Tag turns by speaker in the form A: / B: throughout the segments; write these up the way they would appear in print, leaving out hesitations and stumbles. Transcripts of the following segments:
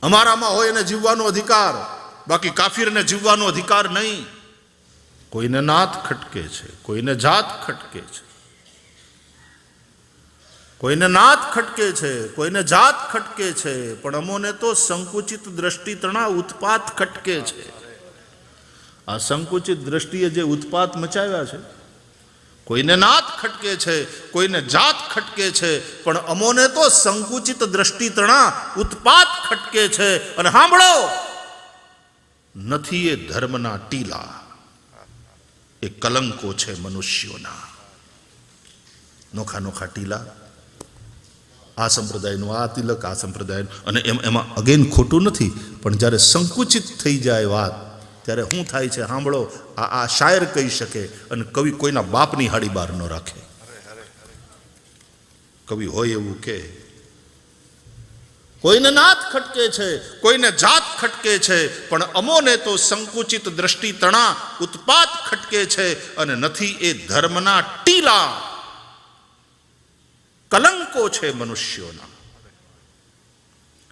A: અમારામાં હોય એને જીવવાનો અધિકાર, બાકી કાફીરને જીવવાનો અધિકાર નહીં. કોઈને નાત ખટકે છે, કોઈને જાત ખટકે છે, કોઈને નાત ખટકે છે, કોઈને જાત ખટકે છે, પણ અમોને તો સંકુચિત દ્રષ્ટિ તણા ઉત્પાત ખટકે છે. આ સંકુચિત દ્રષ્ટિએ જે ઉત્પાત મચાવ્યા છે, કોઈને નાત ખટકે છે, કોઈને જાત ખટકે છે, પણ અમોને તો સંકુચિત દ્રષ્ટિ તણા ઉત્પાત ખટકે છે. અને સાંભળો, નથી એ ધર્મના ટીલા, એ કલંકો છે મનુષ્યોના. નોખા નોખા ટીલા, આ સંપ્રદાયનું આ તિલક, આ સંપ્રદાયનું, અને એમાં અગેન ખોટું નથી, પણ જ્યારે સંકુચિત થઈ જાય વાત, ત્યારે શું થાય છે સાંભળો. આ શાયર કહી શકે, અને કવિ કોઈના બાપની હાડી બહાર ન રાખે. કવિ હોય એવું કે કોઈને નાત ખટકે છે, કોઈને જાત ખટકે છે, પણ અમોને તો સંકુચિત દ્રષ્ટિ તણા ઉત્પાત ખટકે છે. અને નથી એ ધર્મના ટીલા, કલંકો છે મનુષ્યોના.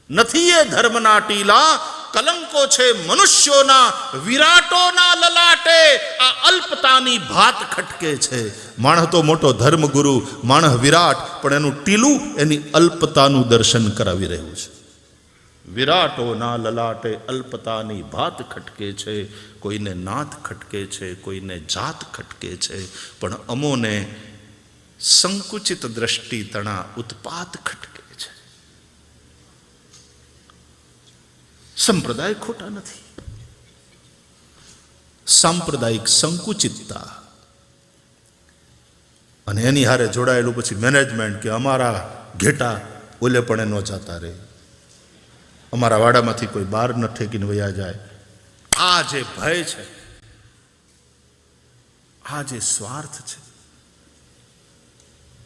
A: નથી એ ધર્મના ટીલા, કલંકો છે મનુષ્યોના. વિરાટોના લલાટે આ અલ્પતાની ભાત ખટકે છે. માણસ તો મોટો ધર્મગુરુ, માણસ વિરાટ, પણ એનું ટીલું એની અલ્પતાનું દર્શન કરાવી રહ્યું છે. વિરાટોના લલાટે અલ્પતાની ભાત ખટકે છે. કોઈને નાત ખટકે છે, કોઈને જાત ખટકે છે, પણ અમોને સંકુચિત દ્રષ્ટિ તણા ઉત્પાત ખટકે છે. સંપ્રદાય ખોટા નથી. સાંપ્રદાયિક સંકુચિતતા અને એની હારે જોડાયેલું પછી મેનેજમેન્ટ કે અમારા ઘેટા ઓલે પણ ન જાતા રહે, અમારા વાડામાંથી કોઈ બહાર ન ઠેકીને વયા જાય. આ જે ભય છે, આ જે સ્વાર્થ છે,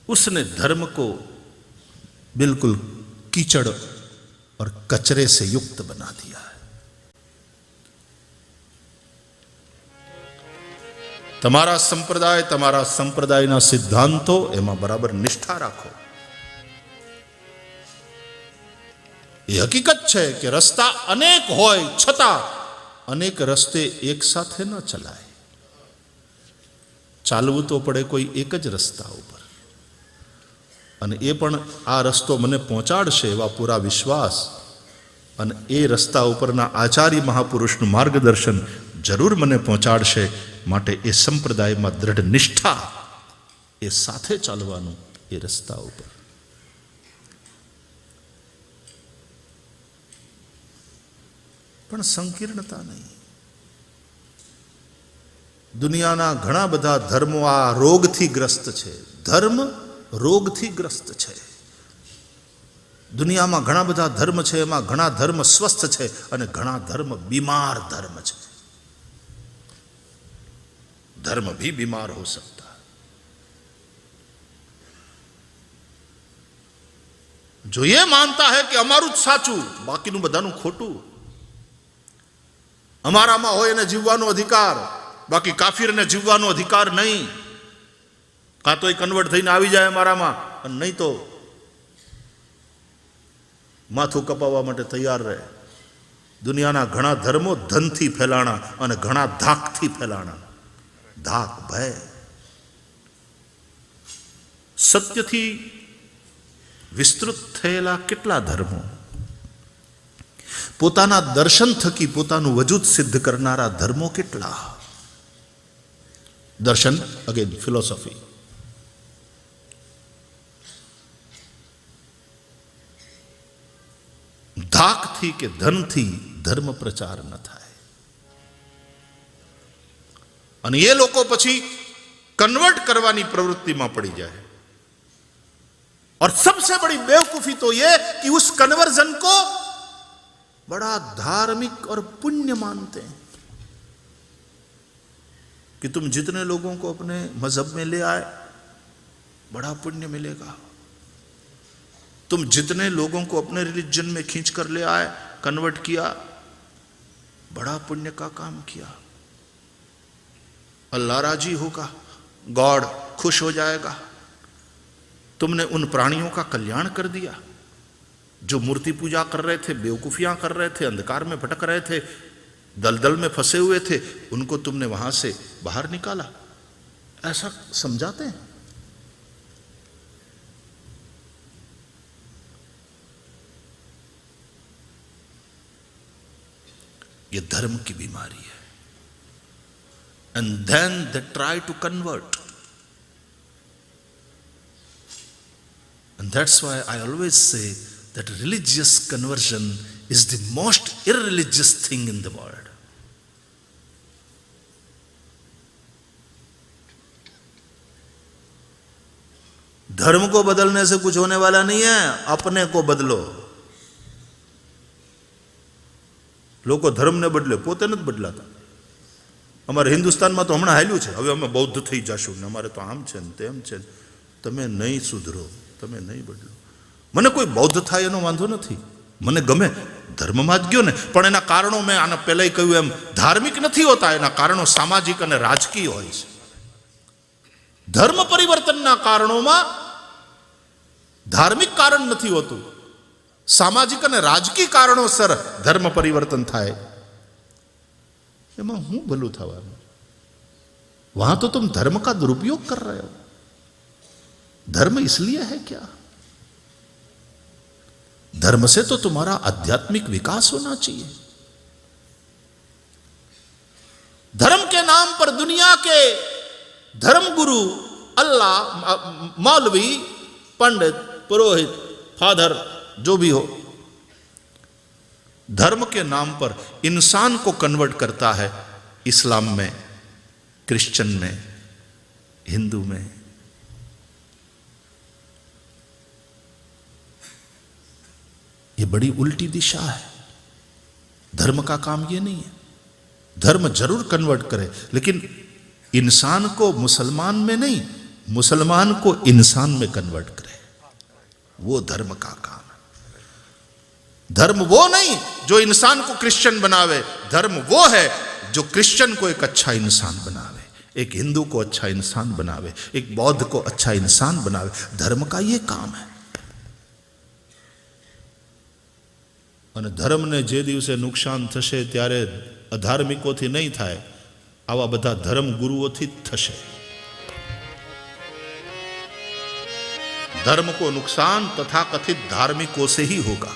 A: उसने धर्म को बिल्कुल कीचड़ और कचरे से युक्त बना दिया है. તમારા સંપ્રદાય, તમારા સંપ્રદાયના સિદ્ધાંતો, એમાં બરાબર નિષ્ઠા રાખો. એ હકીકત છે કે રસ્તા અનેક હોય છતાં અનેક રસ્તે એક સાથે ન ચલાય. ચાલવું તો પડે કોઈ એક જ રસ્તા ઉપર, અને એ પણ આ રસ્તો મને પહોંચાડશે એવા પૂરા વિશ્વાસ અને એ રસ્તા ઉપરના આચાર્ય મહાપુરુષનું માર્ગદર્શન જરૂર મને પહોંચાડશે. માટે એ સંપ્રદાયમાં દ્રઢ નિષ્ઠા, એ સાથે ચાલવાનું એ રસ્તા ઉપર. પણ સંકીર્ણતા નહીં. દુનિયાના ઘણા બધા ધર્મો આ રોગથી ગ્રસ્ત છે. ધર્મ રોગથી ગ્રસ્ત છે. દુનિયામાં ઘણા બધા ધર્મ છે, એમાં ઘણા ધર્મ સ્વસ્થ છે અને ઘણા ધર્મ બીમાર ધર્મ છે. धर्म भी बीमार हो सकता है. जो ये मानता है कि અમારું જ સાચું, બાકીનું બધાનું ખોટું, અમારામાં હોય એને જીવવાનો અધિકાર, બાકી કાફીરને જીવવાનો અધિકાર નહીં. કાં તો એ કન્વર્ટ થઈને આવી જાય અમારામાં, અને નહીં તો માથું કપાવવા માટે તૈયાર રહે. દુનિયાના ઘણા ધર્મો ધનથી ફેલાણા અને ઘણા ધાકથી ફેલાણા. ધાક, ભય. સત્યથી વિસ્તૃત થયેલા કેટલા ધર્મો, પોતાના દર્શન થકી પોતાનું વજૂદ સિદ્ધ કરનારા ધર્મો કેટલા. દર્શન અગેન ફિલોસોફી. ધાકથી કે ધનથી ધર્મ પ્રચાર ન થાય. અને એ લોકો પછી કન્વર્ટ કરવાની પ્રવૃત્તિમાં પડી જાય. और सबसे बड़ी बेवकूफी तो ये कि उस कन्वर्जन को बड़ा धार्मिक और पुण्य मानते हैं कि तुम जितने लोगों को अपने मजहब में ले आए बड़ा पुण्य मिलेगा. तुम जितने लोगों को अपने रिलीजन में खींच कर ले आए, कन्वर्ट किया, बड़ा पुण्य का काम किया. अल्लाह राजी होगा, गॉड खुश हो जाएगा. तुमने उन प्राणियों का कल्याण कर दिया जो मूर्ति पूजा कर रहे थे, बेवकूफियां कर रहे थे, अंधकार में भटक रहे थे, दलदल में फंसे हुए थे, उनको तुमने वहां से बाहर निकाला, ऐसा समझाते हैं। ये धर्म की बीमारी है। And then they try to convert, and that's why I always say that religious conversion is the most irreligious thing in the world. धर्म को बदलने से कुछ होने वाला नहीं है, अपने को बदलो। લોકો ધર્મને બદલે પોતે નથી બદલાતા। અમારે હિન્દુસ્તાનમાં તો હમણાં હાલ્યું છે, હવે અમે બૌદ્ધ થઈ જશું ને અમારે તો આમ છે ને તેમ છે ને। તમે નહીં સુધરો, તમે નહીં બદલો। મને કોઈ બૌદ્ધ થાય એનો વાંધો નથી, મને ગમે, ધર્મમાં જ ગયો ને, પણ એના કારણો મેં આના પહેલાં કહ્યું એમ ધાર્મિક નથી હોતા, એના કારણો સામાજિક અને રાજકીય હોય છે। ધર્મ પરિવર્તનના કારણોમાં ધાર્મિક કારણ નથી હોતું, સામાજિક અને રાજકીય કારણોસર ધર્મ પરિવર્તન થાય। એમાં હું ભલું થવાનું? वहां तो तुम धर्म का दुरुपयोग कर रहे हो। धर्म इसलिए है क्या? धर्म से तो तुम्हारा आध्यात्मिक विकास होना चाहिए। धर्म के नाम पर दुनिया के धर्मगुरु, अल्लाह, मौलवी, पंडित, पुरोहित, फादर, जो भी हो, धर्म के नाम पर इंसान को कन्वर्ट करता है। इस्लाम में, क्रिश्चियन में, हिंदू में। ये बड़ी उल्टी दिशा है। धर्म का काम ये नहीं है। धर्म जरूर कन्वर्ट करे, लेकिन इंसान को मुसलमान में नहीं, मुसलमान को इंसान में कन्वर्ट करे, वो धर्म का काम है। धर्म वो नहीं जो इंसान को क्रिश्चियन बनावे, धर्म वो है जो क्रिश्चियन को एक अच्छा इंसान बनावे, एक हिंदू को अच्छा इंसान बनावे, एक बौद्ध को अच्छा इंसान बनावे। धर्म का ये काम है। અને ધર્મને જે દિવસે નુકસાન થશે ત્યારે અધાર્મિકોથી નહીં થાય, આવા બધા ધર્મ ગુરુઓથી જ થશે। धर्म को नुकसान तथाकथित धार्मिकों से ही होगा।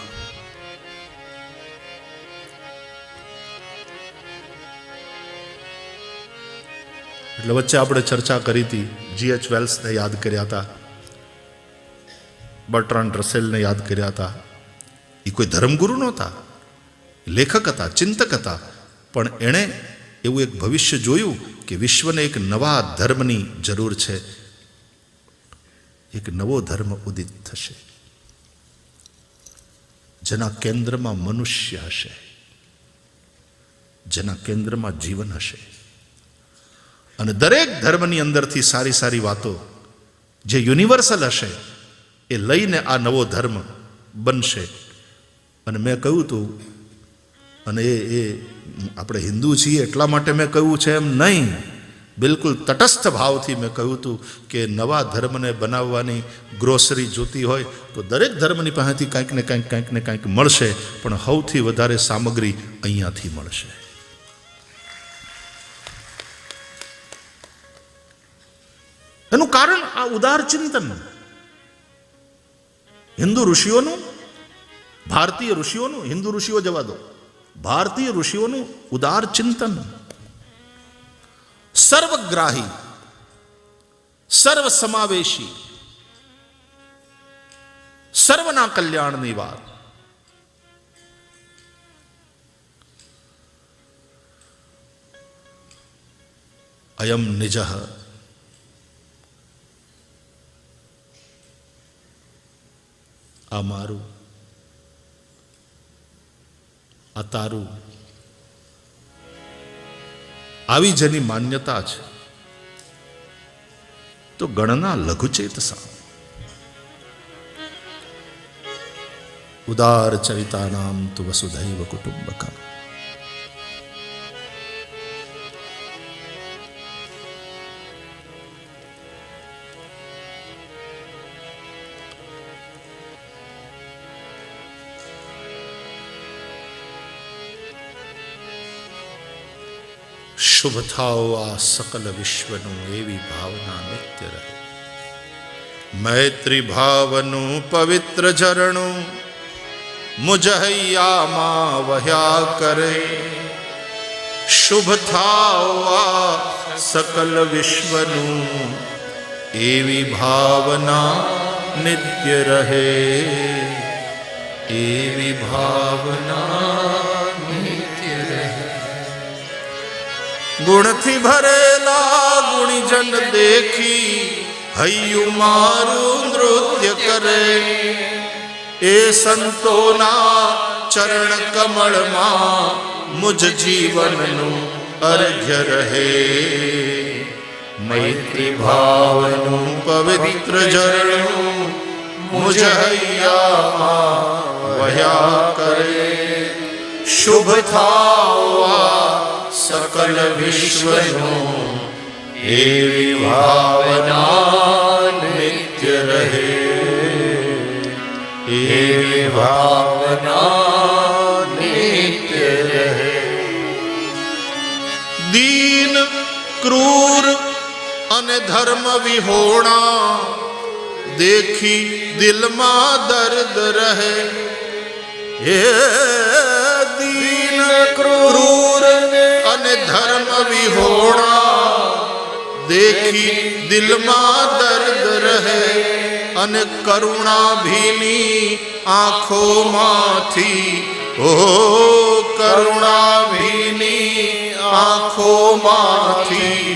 A: એટલે વચ્ચે આપણે ચર્ચા કરી હતી, G.H. વેલ્સને યાદ કર્યા હતા, બર્ટ્રાન્ડ રસેલને યાદ કર્યા હતા। એ કોઈ ધર્મગુરુ નહોતા, લેખક હતા, ચિંતક હતા, પણ એણે એવું એક ભવિષ્ય જોયું કે વિશ્વને એક નવા ધર્મની જરૂર છે, એક નવો ધર્મ ઉદિત થશે, જેના કેન્દ્રમાં મનુષ્ય હશે, જેના કેન્દ્રમાં જીવન હશે, અને દરેક ધર્મની અંદરથી સારી સારી વાતો જે યુનિવર્સલ હશે એ લઈને આ નવો ધર્મ બનશે। અને મેં કહ્યું હતું, અને એ આપણે હિન્દુ છીએ એટલા માટે મેં કહ્યું છે એમ નહીં, બિલકુલ તટસ્થ ભાવથી મેં કહ્યું હતું કે નવા ધર્મને બનાવવાની ગ્રોસરી જોતી હોય તો દરેક ધર્મની પાસેથી કંઈક ને કંઈક મળશે, પણ સૌથી વધારે સામગ્રી અહીંયાથી મળશે। એનું કારણ આ ઉદાર ચિંતન, હિન્દુ ઋષિઓનું, ભારતીય ઋષિઓનું, હિન્દુ ઋષિઓ જવા દો, ભારતીય ઋષિઓનું ઉદાર ચિંતન, સર્વગ્રાહી, સર્વસમાવેશી, સર્વના કલ્યાણની વાત। અયમ નિજઃ, આ મારું, આ તારું, આવી જેની માન્યતા છે તો ગણના લઘુચેતસા, ઉદાર ચરિતાનામ તુ વસુધૈવ કુટુંબકમ। શુભ થાઓ આ સકલ વિશ્વનું એવી ભાવના નિત્ય રહે. મૈત્રી ભાવનું પવિત્ર ઝરણું મુજ હૈયામાં વહ્યા કરે. શુભ થાઓ આ સકલ વિશ્વનું એવી ભાવના નિત્ય રહે. એવી ભાવના નિત્ય રહે. ગુણથી ભરેલા ગુણીજન દેખી હૈયું મારું નૃત્ય કરે. એ સંતોના ચરણ કમળમાં મુજ જીવનનું અર્ઘ્ય રહે. મૈત્રી ભાવનું પવિત્ર ઝરણું મુજ હૈયામાં વહ્યા કરે. શુભ થાઓ આ સકલ વિશ્વનું એવી ભાવના નિત્ય રહે. એવી ભાવના નિત્ય રહે. દીન ક્રૂર અને ધર્મ વિહોણા દેખી દિલમાં દર્દ રહે. હે દીન ક્રૂર અને ધર્મ વિહોણા દેખી દિલમાં દર્દ રહે. અને કરુણા ભીની આંખોમાંથી ઓ કરુણા ભીની આંખોમાંથી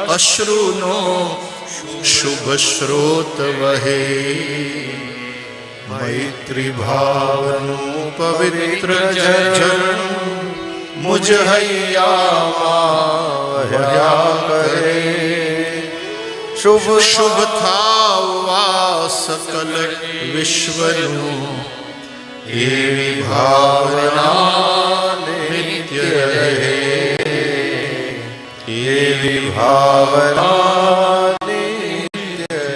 A: અશ્રુનો શુભ સ્રોત વહે. મૈત્રી ભાવનું પવિત્ર ઝરણું મુજ હૈયામાં વહ્યા કરે. શુભ શુભ થાઓ આ સકલ વિશ્વનું એવી ભાવના નિત્ય રહે. એવી ભાવના નિત્ય રહે.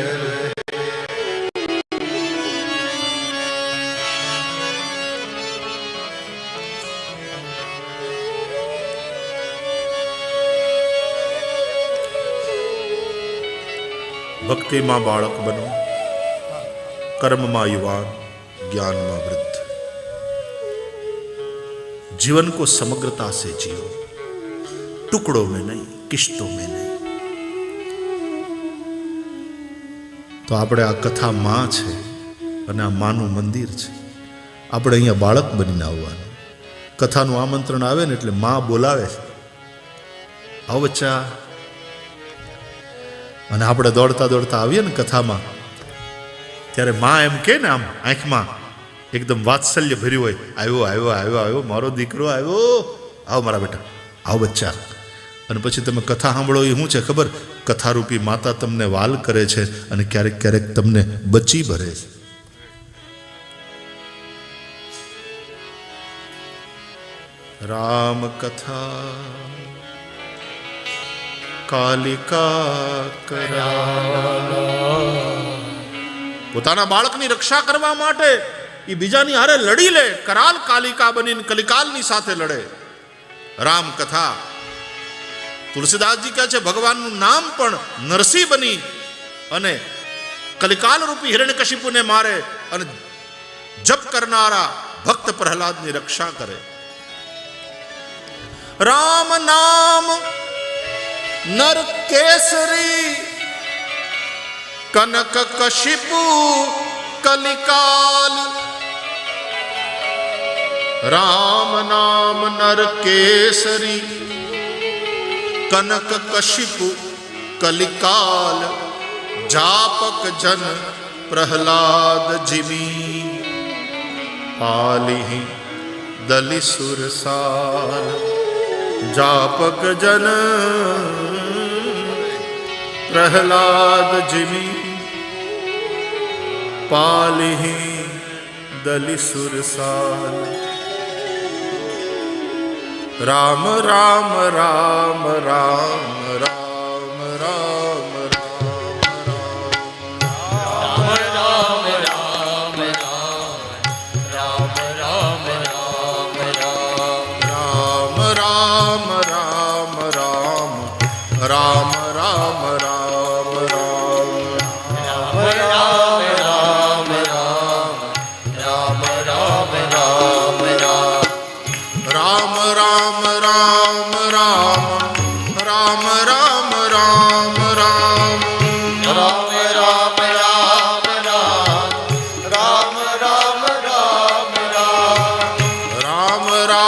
A: ભક્તિમાં બાળક બનો, कर्मમાં युवान, ज्ञान में वृद्ध. जीवन को समग्रता से जियो, टुकड़ों में नहीं, किश्तों में नहीं. तो આપણે આ કથા માં છે અને આ માનું મંદિર છે. આપણે અહીંયા બાળક બનીને આવવાનું. કથાનું આમંત્રણ આવે ને એટલે માં બોલાવે છે, આવો બચ્ચા. અને આપણે દોડતા દોડતા આવીએ ને કથામાં, ત્યારે માં એમ કે ને આમ આંખમાં એકદમ વાત્સલ્ય ભર્યું હોય, આવ્યો આવ્યો આવ્યો આવ્યો મારો દીકરો આવ્યો, આવો મારા બેટા, આવો બચ્ચા. અને પછી તમે કથા સાંભળો એ શું છે ખબર? કથારૂપી માતા તમને વાલ કરે છે અને ક્યારેક ક્યારેક તમને બચી ભરે છે. રામ કથા કાલિકા કરાલા. પોતાના બાળકની રક્ષા કરવા માટે એ બીજાની હારે લડી લે, કરાલ કાલિકા બનીને કલિકાલની સાથે લડે. રામ કથા. તુલસીદાસજી કહે છે ભગવાનનું નામ પણ નરસિંહ બની અને કલિકાલ રૂપી હિરણ્યકશિપુને મારે અને જપ કરનારા ભક્ત પ્રહલાદની રક્ષા કરે. રામ નામ નર કેસરી કનક કશિપુ કલિકાલ. રામ નામ નર કેસરી કનક કશિપુ કલિકાલ. જાપક જન પ્રહલાદ જીમી પાલિહિ દલિસુર સાલ. જાપક જન પ્રહલાદ જીમી પાલિહિ દલિસુર સાલ. રામ રામ રામ રામ રામ રામ રામ રામ રામ રામ રામ રામ